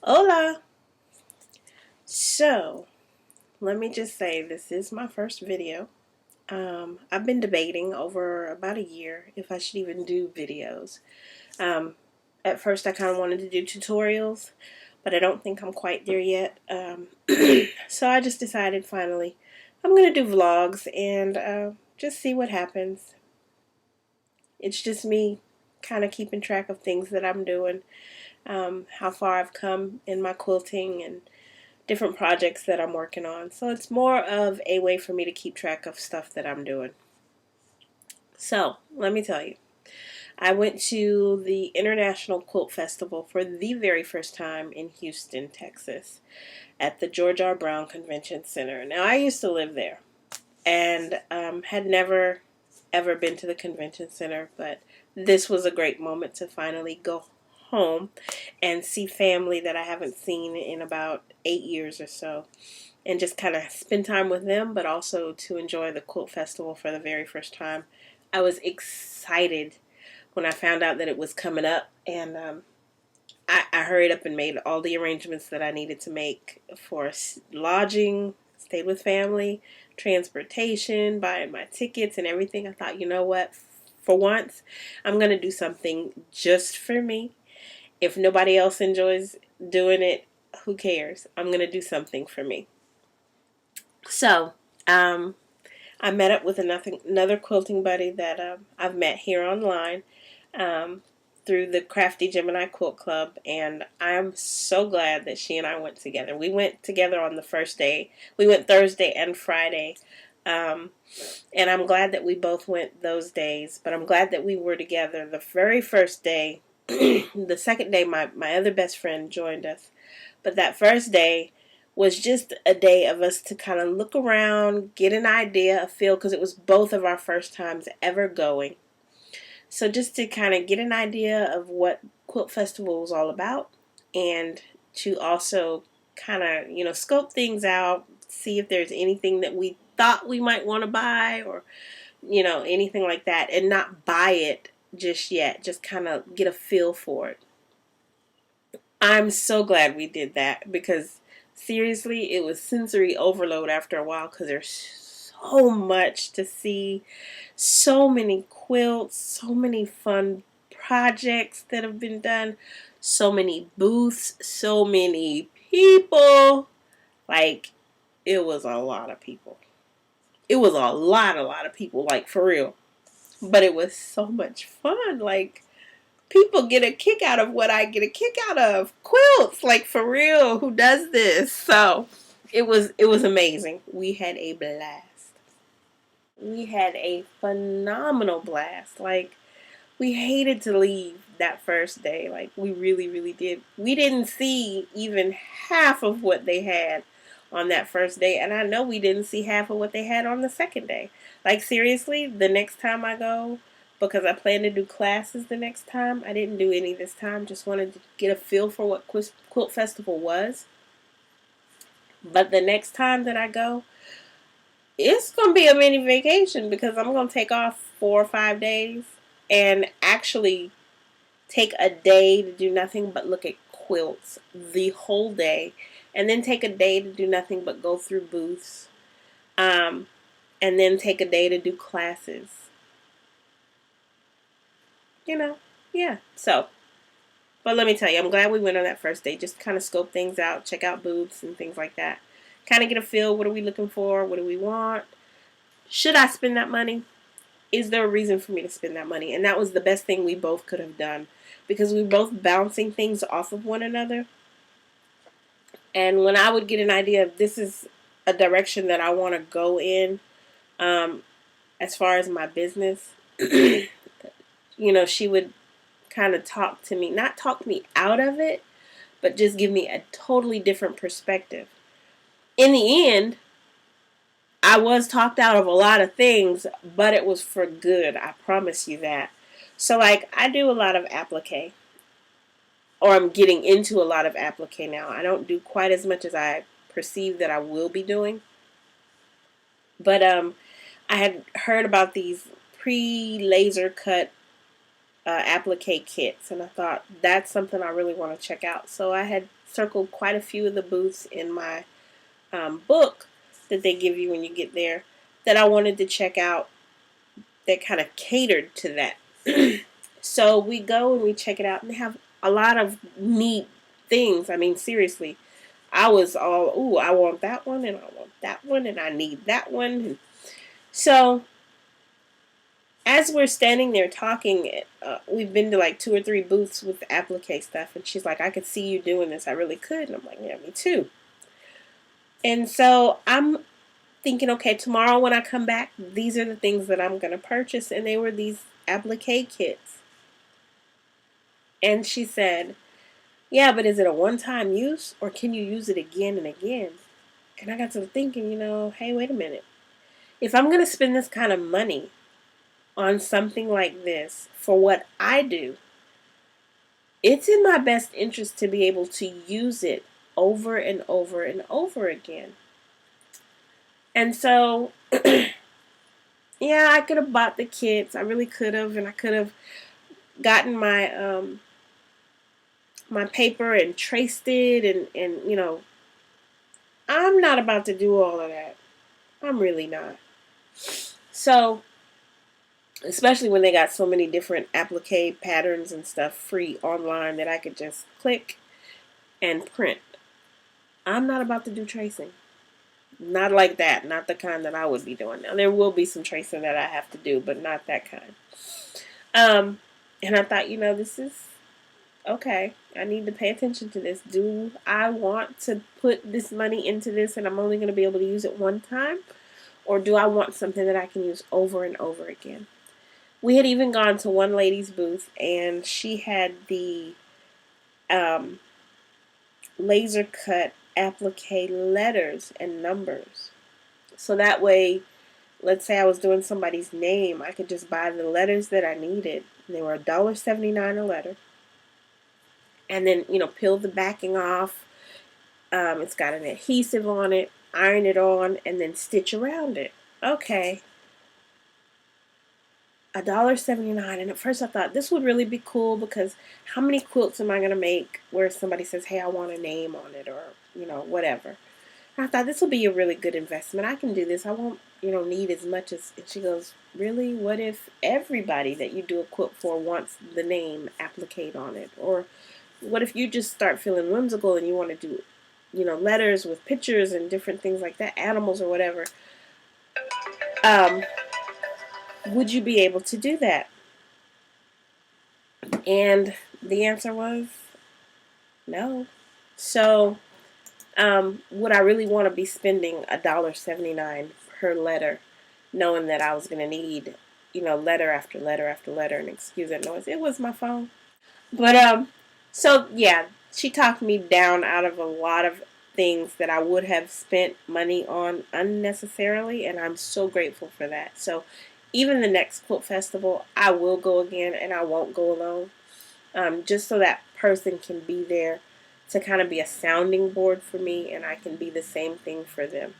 Hola! So, let me just say this is my first video. I've been debating over about a year if I should even do videos. Um, at first, I kind of wanted to do tutorials, but I don't think I'm quite there yet. So, I just decided finally I'm going to do vlogs and just see what happens. It's just me kind of keeping track of things that I'm doing, how far I've come in my quilting, and different projects that I'm working on. So it's more of a way for me to keep track of stuff that I'm doing. So let me tell you, I went to the International Quilt Festival for the very first time in Houston, Texas, at the George R. Brown Convention Center. Now, I used to live there and had never ever been to the convention center, but this was a great moment to finally go home and see family that I haven't seen in about 8 years or so, and just kind of spend time with them, but also to enjoy the Quilt Festival for the very first time. I was excited when I found out that it was coming up, and I hurried up and made all the arrangements that I needed to make for lodging, stayed with family, transportation, buying my tickets and everything. I thought, you know what? For once, I'm going to do something just for me. If nobody else enjoys doing it, who cares? I'm going to do something for me. So, I met up with another quilting buddy that I've met here online um, through the Crafty Gemini Quilt Club, and I'm so glad that she and I went together. We went together on the first day. We went Thursday and Friday, um, and I'm glad that we both went those days, but I'm glad that we were together the very first day. The second day, my other best friend joined us, but that first day was just a day of us to kind of look around, get an idea, a feel, because it was both of our first times ever going. So just to kind of get an idea of what Quilt Festival was all about, and to also kind of, scope things out, see if there's anything that we thought we might want to buy, or, anything like that, and not buy it just yet, just kind of get a feel for it. I'm so glad we did that, because seriously, it was sensory overload after a while, because there's so much to see, so many quilts, so many fun projects that have been done, so many booths, so many people. Like, it was a lot of people. It was a lot of people, like, for real. But it was so much fun. Like, people get a kick out of what I get a kick out of. Quilts, like, for real, who does this? So it was amazing. We had a blast. We had a phenomenal blast. Like, we hated to leave that first day. Like, we really, really did. We didn't see even half of what they had on that first day, and I know we didn't see half of what they had on the second day. Like, seriously, the next time I go, because I plan to do classes the next time, I didn't do any this time. Just wanted to get a feel for what Quilt Festival was. But the next time that I go, it's going to be a mini vacation, because I'm going to take off 4 or 5 days and actually take a day to do nothing but look at quilts the whole day, and then take a day to do nothing but go through booths, um, and then take a day to do classes. You know, yeah. So, but let me tell you, I'm glad we went on that first day. Just kind of scope things out, check out booths and things like that. Kind of get a feel. What are we looking for? What do we want? Should I spend that money? Is there a reason for me to spend that money? And that was the best thing we both could have done, because we were both bouncing things off of one another. And when I would get an idea of this is a direction that I want to go in, um, as far as my business, she would kind of talk to me, not talk me out of it, but just give me a totally different perspective. In the end, I was talked out of a lot of things, but it was for good. I promise you that. So, like, I do a lot of applique, or I'm getting into a lot of applique now. I don't do quite as much as I perceive that I will be doing. But I had heard about these pre-laser cut applique kits, and I thought that's something I really want to check out. So I had circled quite a few of the booths in my book that they give you when you get there that I wanted to check out that kind of catered to that. So we go and we check it out, and they have a lot of neat things. I mean, seriously, I was all, ooh, I want that one, and I want that one, and I need that one. So as we're standing there talking, we've been to like 2 or 3 booths with applique stuff, and she's like, I could see you doing this. I really could. And I'm like, yeah, me too. And so I'm thinking, okay, tomorrow when I come back, these are the things that I'm going to purchase. And they were these applique kits. And she said, yeah, but is it a one-time use, or can you use it again and again? And I got to thinking, hey, wait a minute. If I'm going to spend this kind of money on something like this for what I do, it's in my best interest to be able to use it over and over and over again. And so, yeah, I could have bought the kits. I really could have, and I could have gotten my my paper and traced it, and I'm not about to do all of that. I'm really not. So, especially when they got so many different applique patterns and stuff free online that I could just click and print. I'm not about to do tracing. Not like that. Not the kind that I would be doing. Now, there will be some tracing that I have to do, but not that kind. And I thought, this is okay. I need to pay attention to this. Do I want to put this money into this and I'm only going to be able to use it one time? Or do I want something that I can use over and over again? We had even gone to one lady's booth, and she had the laser cut applique letters and numbers. So that way, let's say I was doing somebody's name, I could just buy the letters that I needed. They were $1.79 a letter. And then, peel the backing off. It's got an adhesive on it. Iron it on, and then stitch around it. Okay. $1.79. And at first I thought this would really be cool, because how many quilts am I going to make where somebody says, hey, I want a name on it, or, whatever. And I thought this will be a really good investment. I can do this. I won't, need as much as, and she goes, really? What if everybody that you do a quilt for wants the name appliqued on it? Or what if you just start feeling whimsical and you want to do, letters with pictures and different things like that, animals or whatever? Would you be able to do that? And the answer was no. So, would I really want to be spending $1.79 per letter, knowing that I was going to need, letter after letter after letter? And excuse that noise. It was my phone. But, so yeah, she talked me down out of a lot of things that I would have spent money on unnecessarily, and I'm so grateful for that. So even the next Quilt Festival, I will go again, and I won't go alone, just so that person can be there to kind of be a sounding board for me, and I can be the same thing for them.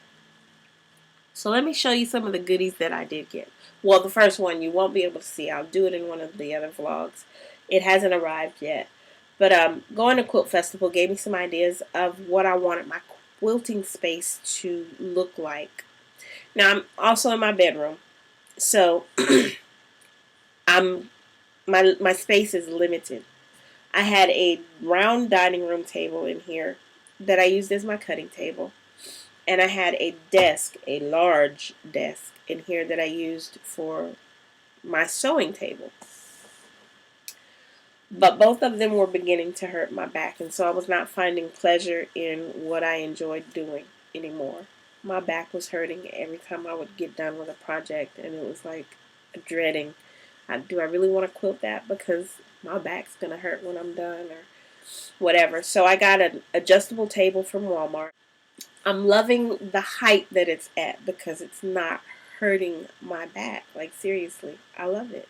So let me show you some of the goodies that I did get. Well, the first one you won't be able to see. I'll do it in one of the other vlogs. It hasn't arrived yet. But going to Quilt Festival gave me some ideas of what I wanted my quilting space to look like. Now, I'm also in my bedroom. So my space is limited. I had a round dining room table in here that I used as my cutting table. And I had a desk, a large desk in here that I used for my sewing table. But both of them were beginning to hurt my back, and so I was not finding pleasure in what I enjoyed doing anymore. My back was hurting every time I would get done with a project, and it was like dreading. Do I really want to quilt that? Because my back's going to hurt when I'm done or whatever. So I got an adjustable table from Walmart. I'm loving the height that it's at because it's not hurting my back. Like, seriously, I love it.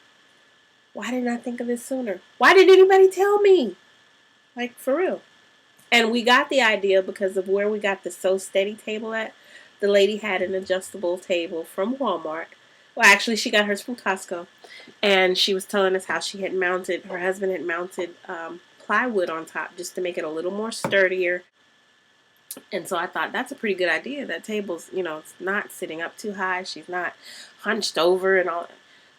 Why didn't I think of this sooner? Why didn't anybody tell me? Like, for real. And we got the idea because of where we got the Sew Steady table at. The lady had an adjustable table from Walmart Well, actually, she got hers from Costco, and she was telling us how her husband had mounted plywood on top just to make it a little more sturdier. And so I thought that's a pretty good idea. That table's, it's not sitting up too high. She's not hunched over and all.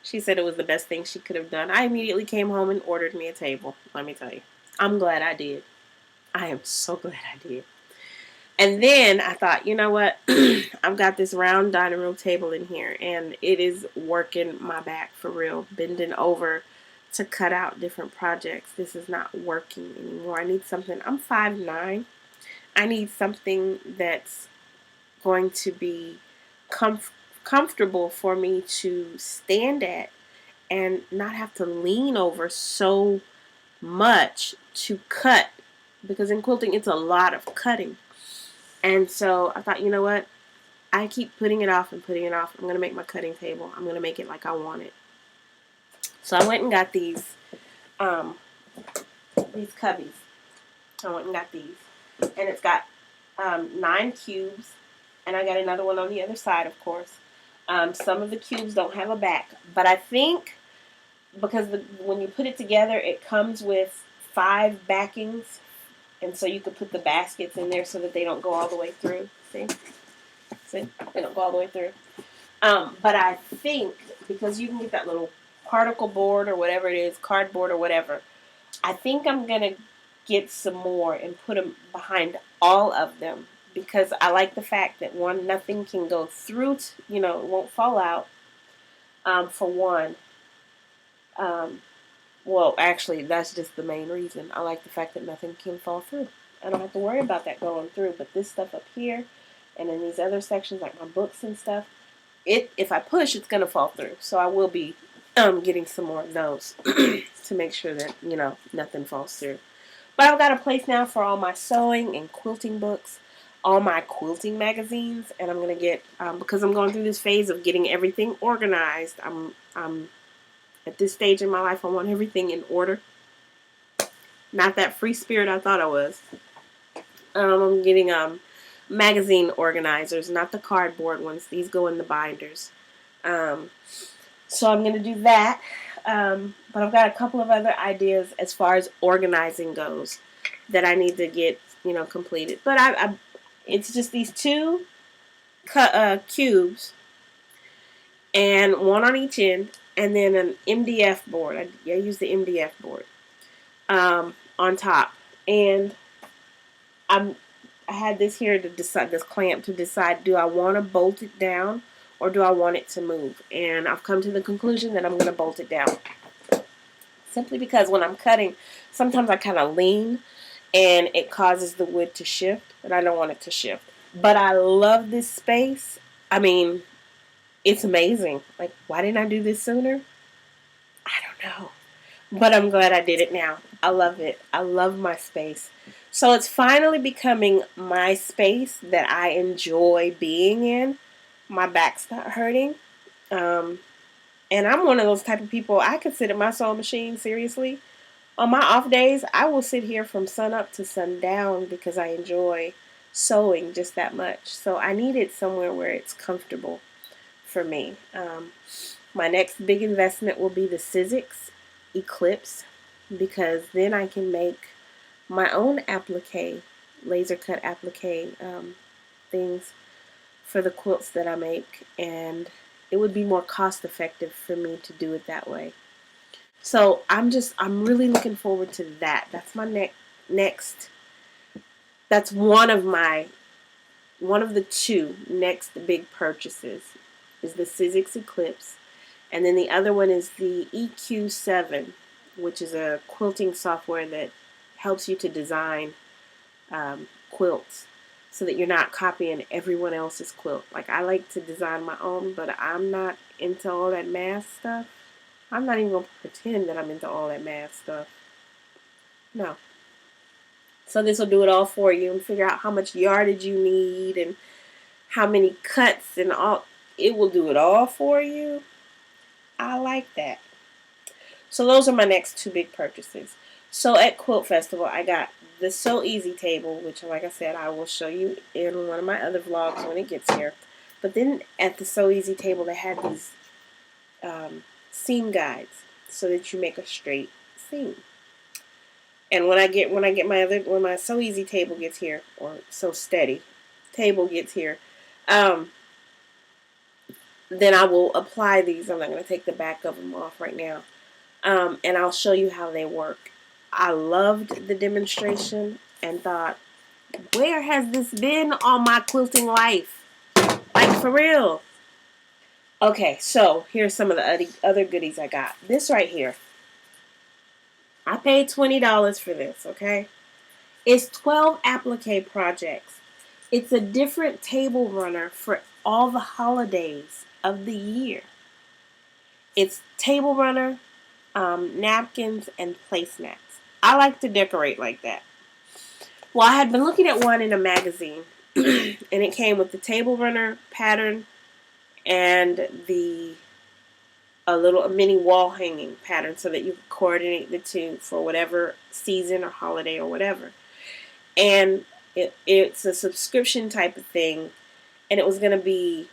She said it was the best thing she could have done. I immediately came home and ordered me a table. Let me tell you, I'm glad I did. I am so glad I did. And then I thought, you know what? I've got this round dining room table in here, and it is working my back for real. Bending over to cut out different projects. This is not working anymore. I need something. I'm 5'9". I need something that's going to be comfortable for me to stand at and not have to lean over so much to cut, because in quilting it's a lot of cutting. And so I thought, you know what? I keep putting it off and putting it off. I'm going to make my cutting table. I'm going to make it like I want it. So I went and got these cubbies. I went and got these. And it's got 9 cubes. And I got another one on the other side, of course. Some of the cubes don't have a back. But I think because when you put it together, it comes with 5 backings. And so you could put the baskets in there so that they don't go all the way through. See? They don't go all the way through. But I think because you can get that little particle board or whatever it is, cardboard or whatever, I think I'm going to get some more and put them behind all of them, because I like the fact that nothing can go through, it won't fall out, for one. Well, actually, that's just the main reason. I like the fact that nothing can fall through. I don't have to worry about that going through. But this stuff up here and in these other sections, like my books and stuff, if I push, it's going to fall through. So I will be getting some more of those to make sure that, nothing falls through. But I've got a place now for all my sewing and quilting books, all my quilting magazines, and I'm going to get, because I'm going through this phase of getting everything organized, I'm at this stage in my life, I want everything in order. Not that free spirit I thought I was. I'm getting magazine organizers, not the cardboard ones. These go in the binders. So I'm going to do that. But I've got a couple of other ideas as far as organizing goes that I need to get, completed. But it's just these 2 cubes and one on each end, and then an MDF board. I use the MDF board on top. And I had this here to decide, this clamp to decide, do I want to bolt it down or do I want it to move? And I've come to the conclusion that I'm going to bolt it down. Simply because when I'm cutting, sometimes I kind of lean and it causes the wood to shift, and I don't want it to shift. But I love this space. I mean, it's amazing. Like, why didn't I do this sooner? I don't know. But I'm glad I did it now. I love it. I love my space. So it's finally becoming my space that I enjoy being in. My back's not hurting. And I'm one of those type of people, I could sit at my sewing machine, seriously. On my off days, I will sit here from sun up to sundown because I enjoy sewing just that much. So I needed somewhere where it's comfortable for me. My next big investment will be the Sizzix Eclipse, because then I can make my own applique, laser cut applique things for the quilts that I make, and it would be more cost effective for me to do it that way. So I'm really looking forward to that. That's my next, that's one of the 2 next big purchases is the Sizzix Eclipse. And then the other one is the EQ7, which is a quilting software that helps you to design quilts so that you're not copying everyone else's quilt. Like, I like to design my own, but I'm not into all that math stuff. I'm not even going to pretend that I'm into all that math stuff. No. So this will do it all for you and figure out how much yardage you need and how many cuts and all. It will do it all for you. I like that. So those are my next 2 big purchases. So at Quilt Festival, I got the So Easy table, which, like I said, I will show you in one of my other vlogs when it gets here. But then at the So Easy table, they had these seam guides so that you make a straight seam. And when my So Easy table gets here, or So Steady table gets here, um, then I will apply these. I'm not going to take the back of them off right now. And I'll show you how they work. I loved the demonstration and thought, where has this been all my quilting life? Like, for real. Okay, so here's some of the other goodies I got. This right here. I paid $20 for this, okay? It's 12 applique projects. It's a different table runner for all the holidays of the year. It's table runner, napkins, and placemats. I like to decorate like that. Well, I had been looking at one in a magazine, and it came with the table runner pattern and a mini wall hanging pattern so that you could coordinate the two for whatever season or holiday or whatever. And it's a subscription type of thing, and it was going to be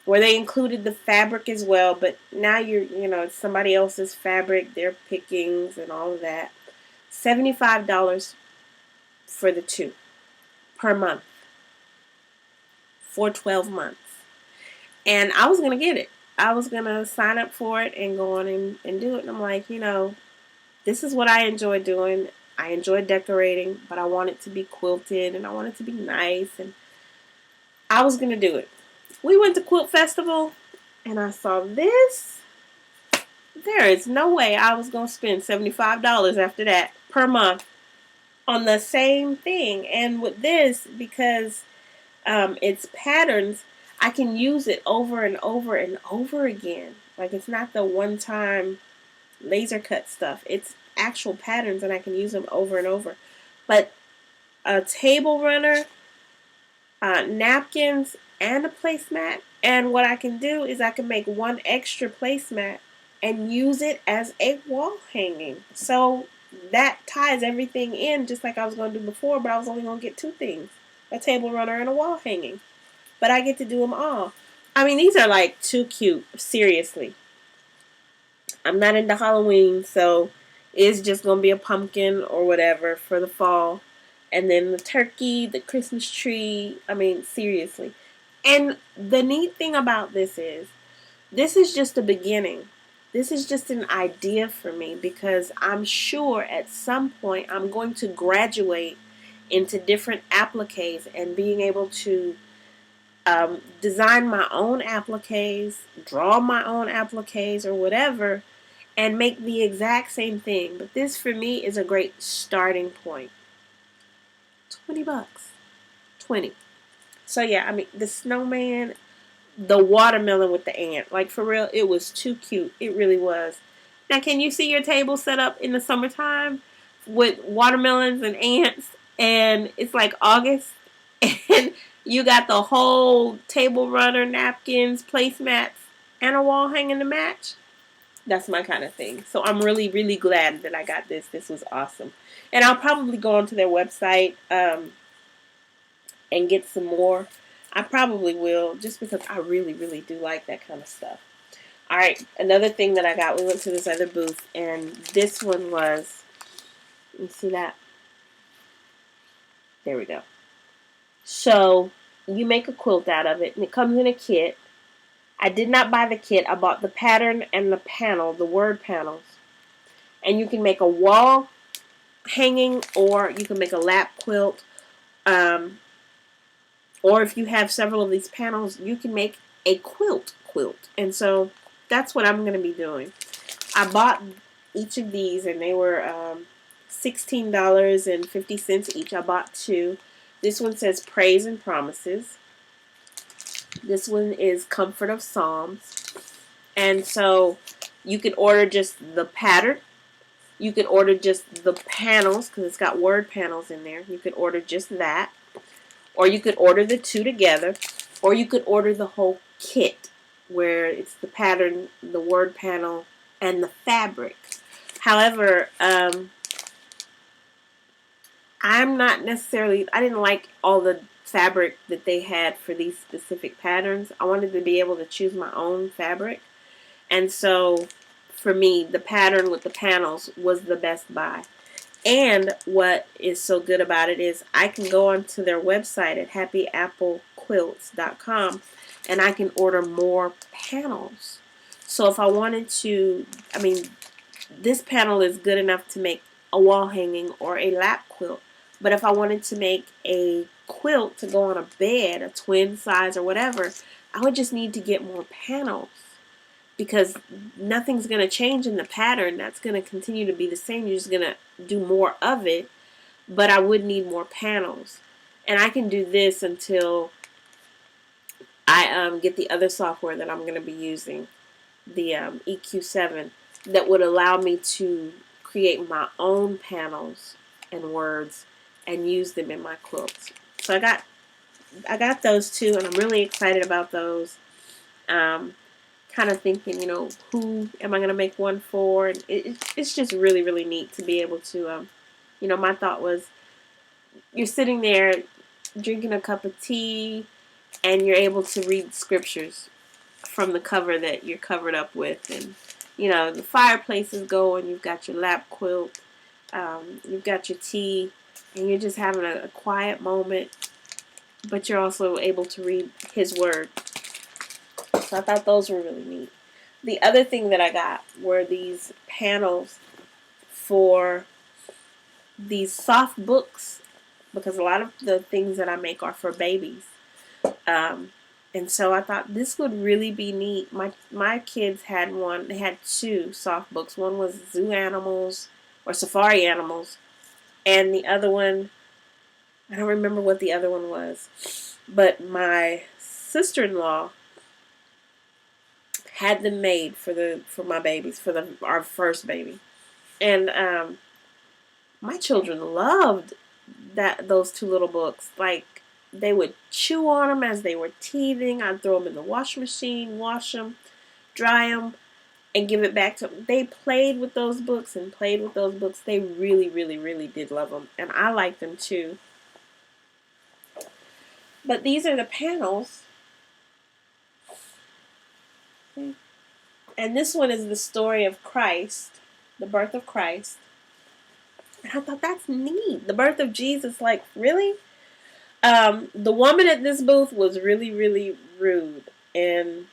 where they included the fabric as well, but now it's somebody else's fabric, their pickings and all of that. $75 for the two per month for 12 months. And I was going to get it. I was going to sign up for it and go on and do it. And I'm like, this is what I enjoy doing. I enjoy decorating, but I want it to be quilted and I want it to be nice. And I was going to do it. We went to Quilt Festival and I saw this. There is no way I was going to spend $75 after that per month on the same thing. And with this, because it's patterns, I can use it over and over and over again. Like, it's not the one-time laser cut stuff. It's actual patterns and I can use them over and over. But a table runner, napkins, and a placemat. And what I can do is I can make one extra placemat and use it as a wall hanging. So that ties everything in just like I was going to do before, but I was only going to get two things. A table runner and a wall hanging. But I get to do them all. I mean, these are like too cute. Seriously. I'm not into Halloween, so it's just going to be a pumpkin or whatever for the fall. And then the turkey, the Christmas tree. I mean, seriously. And the neat thing about this is just a beginning. This is just an idea for me because I'm sure at some point I'm going to graduate into different appliques and being able to design my own appliques, draw my own appliques or whatever, and make the exact same thing. But this for me is a great starting point. $20. 20. So yeah, I mean, the snowman, the watermelon with the ant. Like, for real, it was too cute. It really was. Now, can you see your table set up in the summertime with watermelons and ants? And it's like August. And you got the whole table runner, napkins, placemats, and a wall hanging to match. That's my kind of thing. So I'm really, really glad that I got this. This was awesome. And I'll probably go onto their website and get some more. I probably will, just because I really, really do like that kind of stuff. Alright, another thing that I got, we went to this other booth, and this one was, you see that? There we go. So, you make a quilt out of it, and it comes in a kit. I did not buy the kit. I bought the pattern and the panel, the word panels. And you can make a wall hanging, or you can make a lap quilt. Or if you have several of these panels, you can make a quilt. And so that's what I'm going to be doing. I bought each of these, and they were $16.50 each. I bought two. This one says Praise and Promises. This one is Comfort of Psalms. And so you can order just the pattern. You can order just the panels, because it's got word panels in there. You could order just that. Or you could order the two together. Or you could order the whole kit, where it's the pattern, the word panel, and the fabric. However, I'm not necessarily, I didn't like all the fabric that they had for these specific patterns. I wanted to be able to choose my own fabric. And so for me, the pattern with the panels was the best buy. And what is so good about it is I can go onto their website at happyapplequilts.com and I can order more panels. So if I wanted to, I mean, this panel is good enough to make a wall hanging or a lap quilt. But if I wanted to make a quilt to go on a bed, a twin size or whatever, I would just need to get more panels, because nothing's going to change in the pattern. That's going to continue to be the same. You're just going to do more of it, but I would need more panels. And I can do this until I get the other software that I'm going to be using, the EQ7, that would allow me to create my own panels and words and use them in my quilts. So I got those two, and I'm really excited about those. Kind of thinking, who am I going to make one for? And it's just really, really neat to be able to, my thought was, you're sitting there drinking a cup of tea, and you're able to read scriptures from the cover that you're covered up with. And, the fireplace is going, you've got your lap quilt, you've got your tea, and you're just having a quiet moment, but you're also able to read His Word. So I thought those were really neat. The other thing that I got were these panels for these soft books, because a lot of the things that I make are for babies. And so I thought this would really be neat. My kids had one. They had two soft books. One was zoo animals or safari animals, and the other one, I don't remember what the other one was. But my sister-in-law had them made for my babies, for our first baby, and my children loved those two little books. Like, they would chew on them as they were teething. I'd throw them in the washing machine, wash them, dry them, and give it back to them. They played with those books and played with those books. They really, really, really did love them, and I liked them too. But these are the panels. And this one is the story of Christ, the birth of Christ. And I thought, that's neat. The birth of Jesus, like, really? The woman at this booth was really, really rude. And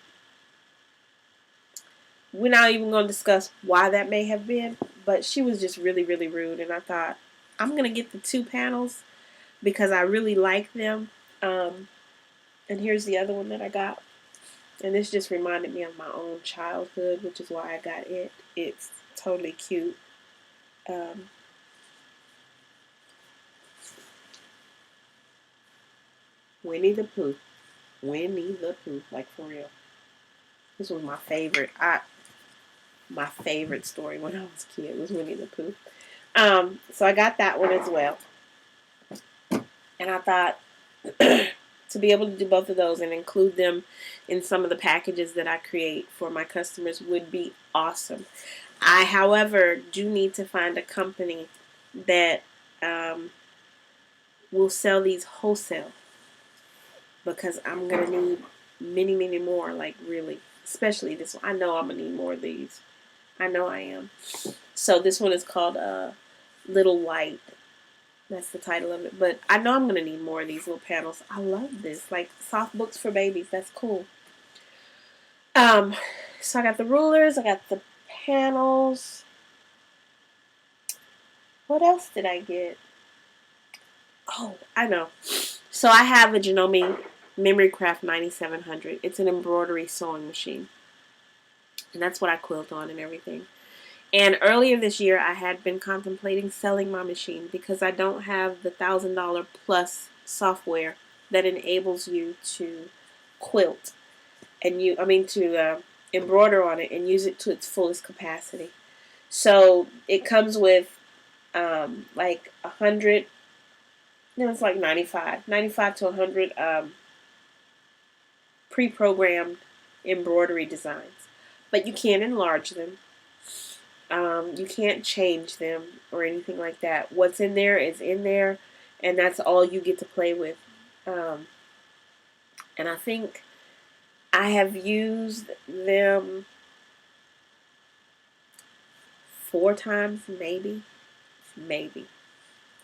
we're not even going to discuss why that may have been. But she was just really, really rude. And I thought, I'm going to get the two panels because I really like them. And here's the other one that I got. And this just reminded me of my own childhood, which is why I got it. It's totally cute. Winnie the Pooh. Winnie the Pooh. Like, for real. This was my favorite. My favorite story when I was a kid was Winnie the Pooh. So I got that one as well. And I thought to be able to do both of those and include them in some of the packages that I create for my customers would be awesome. I, however, do need to find a company that will sell these wholesale, because I'm going to need many, many more, like, really. Especially this one. I know I'm going to need more of these. I know I am. So this one is called Little Light. That's the title of it. But I know I'm going to need more of these little panels. I love this. Like, soft books for babies. That's cool. So I got the rulers. I got the panels. What else did I get? Oh, I know. So I have a Janome Memorycraft 9700. It's an embroidery sewing machine. And that's what I quilt on and everything. And earlier this year, I had been contemplating selling my machine because I don't have the $1,000 plus software that enables you to quilt and to embroider on it and use it to its fullest capacity. So it comes with like 100. No, it's like 95 to 100 pre-programmed embroidery designs, but you can't enlarge them. You can't change them or anything like that. What's in there is in there, and that's all you get to play with. And I think I have used them 4 times, maybe. Maybe.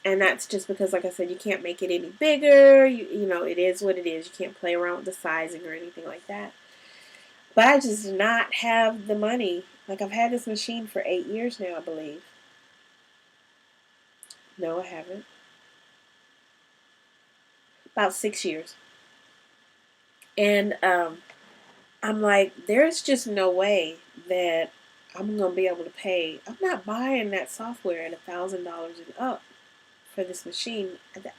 And that's just because, like I said, you can't make it any bigger. You know, it is what it is. You can't play around with the sizing or anything like that. But I just do not have the money. Like, I've had this machine for 8 years now, I believe. No, I haven't. About 6 years. And I'm like, there's just no way that I'm going to be able to pay. I'm not buying that software at $1,000 and up for this machine.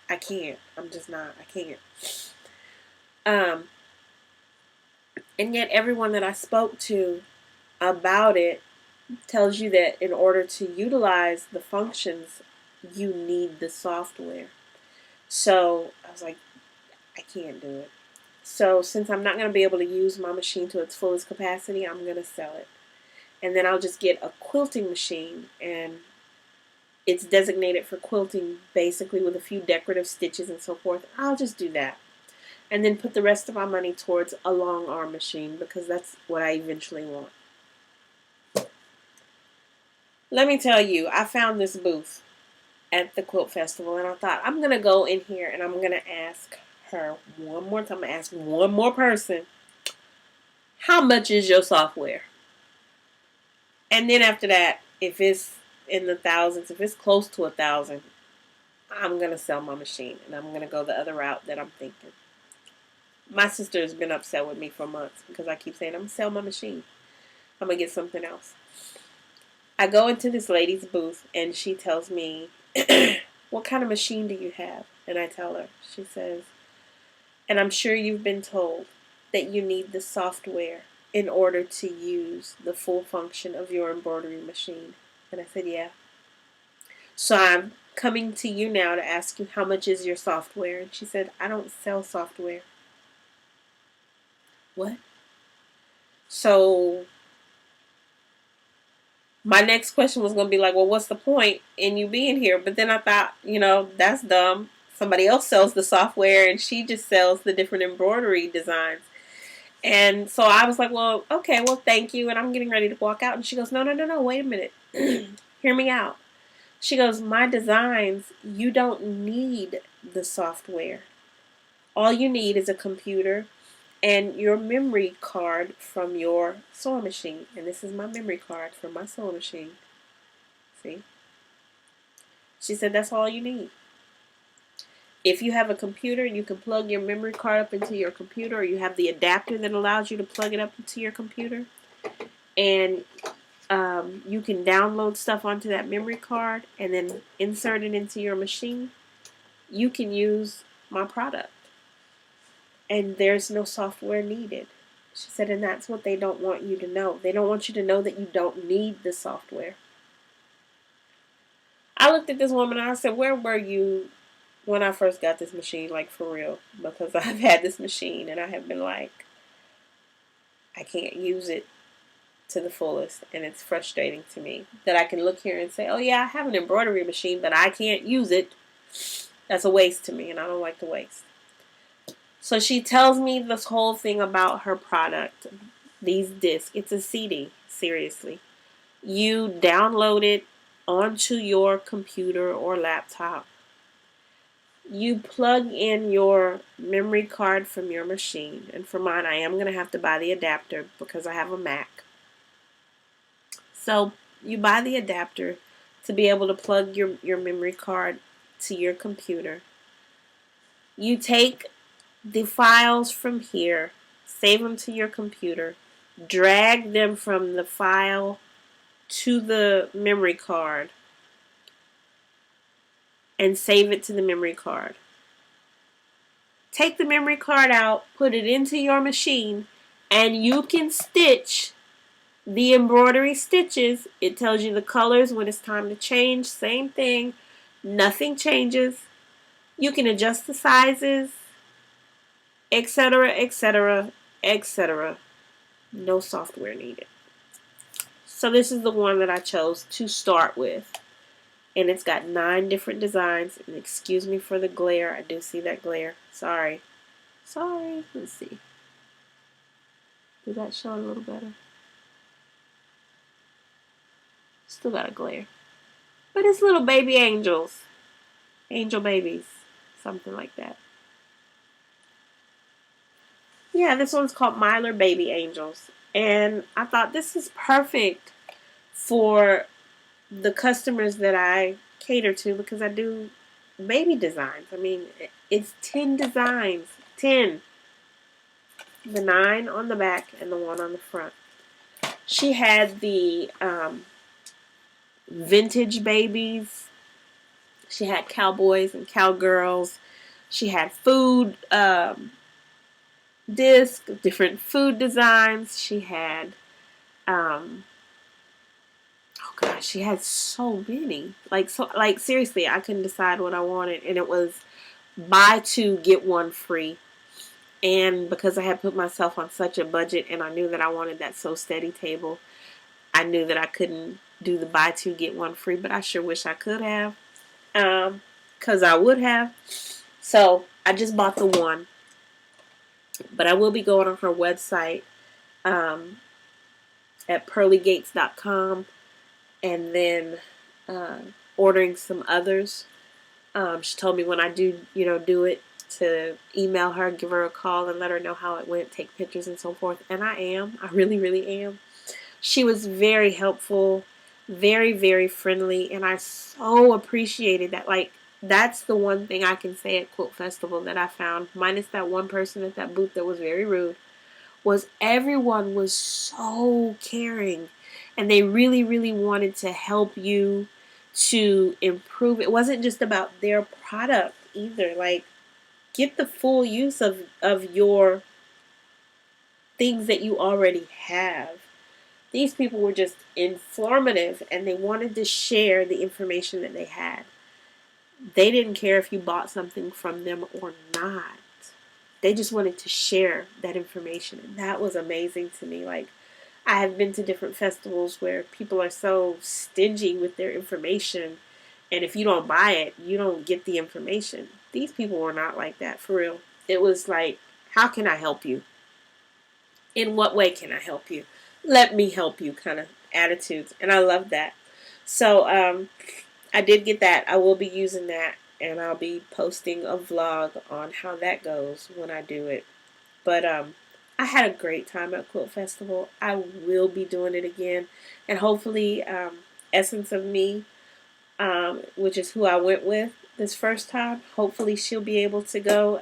I can't. I'm just not. I can't. Um, and yet everyone that I spoke to about it tells you that in order to utilize the functions, you need the software. So I was like, I can't do it. So since I'm not going to be able to use my machine to its fullest capacity, I'm going to sell it. And then I'll just get a quilting machine, and it's designated for quilting basically with a few decorative stitches and so forth. I'll just do that. And then put the rest of my money towards a long arm machine because that's what I eventually want. Let me tell you, I found this booth at the Quilt Festival, and I thought, I'm going to go in here and I'm going to ask her one more time. I'm going to ask one more person, how much is your software? And then after that, if it's in the thousands, if it's close to 1,000, I'm going to sell my machine and I'm going to go the other route that I'm thinking. My sister has been upset with me for months because I keep saying, I'm going to sell my machine. I'm going to get something else. I go into this lady's booth and she tells me, what kind of machine do you have? And I tell her. She says, and I'm sure you've been told that you need the software in order to use the full function of your embroidery machine. And I said, yeah. So I'm coming to you now to ask you, how much is your software? And she said, I don't sell software. What? So my next question was going to be like, well, what's the point in you being here? But then I thought, you know, that's dumb. Somebody else sells the software and she just sells the different embroidery designs. And so I was like, well, okay, well, thank you. And I'm getting ready to walk out. And she goes, no, wait a minute. Hear me out. She goes, my designs, you don't need the software. All you need is a computer and your memory card from your sewing machine. And this is my memory card from my sewing machine. See? She said, that's all you need. If you have a computer, you can plug your memory card up into your computer, or you have the adapter that allows you to plug it up into your computer. And you can download stuff onto that memory card and then insert it into your machine. You can use my product. And there's no software needed. She said, and that's what they don't want you to know. They don't want you to know that you don't need the software. I looked at this woman and I said, where were you when I first got this machine, like for real? Because I've had this machine and I have been like, I can't use it to the fullest, and it's frustrating to me that I can look here and say, oh yeah, I have an embroidery machine, but I can't use it. That's a waste to me, and I don't like to waste. So she tells me this whole thing about her product, these discs. It's a CD, seriously. You download it onto your computer or laptop. You plug in your memory card from your machine, and for mine, I am going to have to buy the adapter because I have a Mac. So you buy the adapter to be able to plug your memory card to your computer. You take the files from here, save them to your computer, drag them from the file to the memory card, and save it to the memory card. Take the memory card out, put it into your machine, and you can stitch the embroidery stitches. It tells you the colors when it's time to change. Same thing. Nothing changes. You can adjust the sizes, etc., etc., etc. No software needed. So this is the one that I chose to start with. And it's got 9 different designs. And excuse me for the glare. I do see that glare. Sorry. Let's see. Does that show a little better? Still got a glare. But it's little baby angels. Angel babies. Something like that. Yeah, this one's called Myler Baby Angels. And I thought this is perfect for the customers that I cater to because I do baby designs. I mean, it's 10 designs. 10. The 9 on the back and the 1 on the front. She had the vintage babies. She had cowboys and cowgirls. She had food discs, different food designs. She had, oh gosh, she had so many. Like seriously, I couldn't decide what I wanted, and it was buy 2 get 1 free. And because I had put myself on such a budget, and I knew that I wanted that So Steady table, I knew that I couldn't do the buy 2 get 1 free, but I sure wish I could have, because I would have. So I just bought the 1, but I will be going on her website um, at pearlygates.com and then uh, ordering some others. She told me when I do it, to email her, give her a call, and let her know how it went, take pictures and so forth. And I really, really am. She was very helpful, very, very friendly, and I so appreciated that. Like, that's the one thing I can say at Quilt Festival that I found, minus that one person at that booth that was very rude, was everyone was so caring, and they really, really wanted to help you to improve. It wasn't just about their product either. Like, get the full use of your things that you already have. These people were just informative, and they wanted to share the information that they had. They didn't care if you bought something from them or not. They just wanted to share that information, and that was amazing to me. Like, I have been to different festivals where people are so stingy with their information, and if you don't buy it, you don't get the information. These people were not like that, for real. It was like, how can I help you? In what way can I help you? Let me help you kind of attitudes. And I love that. So I did get that. I will be using that, and I'll be posting a vlog on how that goes when I do it. But I had a great time at Quilt Festival. I will be doing it again. And hopefully Essence of Me, which is who I went with this first time, hopefully she'll be able to go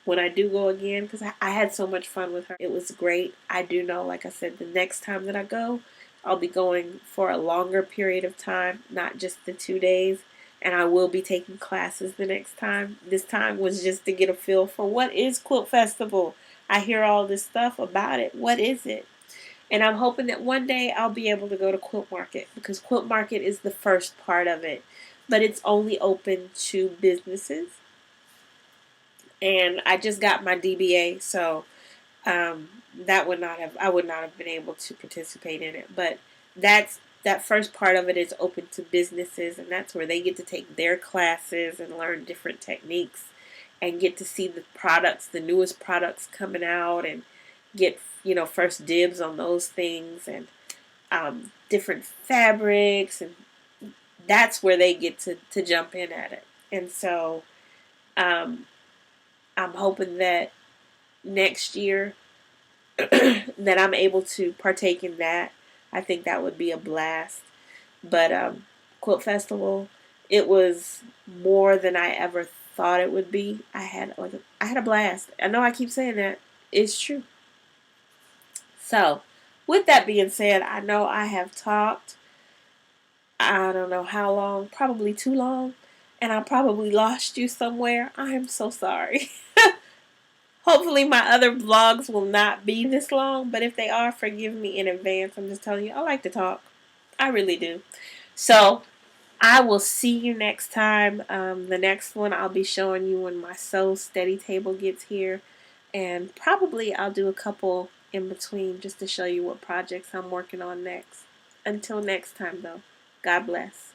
when I do go again, because I had so much fun with her. It was great. I do know, like I said, the next time that I go, I'll be going for a longer period of time, not just the 2 days. And I will be taking classes the next time. This time was just to get a feel for what is Quilt Festival. I hear all this stuff about it. What is it? And I'm hoping that one day I'll be able to go to Quilt Market, because Quilt Market is the first part of it. But it's only open to businesses. And I just got my DBA, so I would not have been able to participate in it. But that first part of it is open to businesses, and that's where they get to take their classes and learn different techniques and get to see the products, the newest products coming out, and get first dibs on those things, and different fabrics, and that's where they get to jump in at it. And so um, I'm hoping that next year that I'm able to partake in that. I think that would be a blast. But Quilt Festival, it was more than I ever thought it would be. I had a blast. I know I keep saying that. It's true. So, with that being said, I know I have talked, I don't know how long, probably too long, and I probably lost you somewhere. I am so sorry. Hopefully my other vlogs will not be this long, but if they are, forgive me in advance. I'm just telling you, I like to talk. I really do. So, I will see you next time. The next one I'll be showing you when my So Steady table gets here. And probably I'll do a couple in between just to show you what projects I'm working on next. Until next time, though, God bless.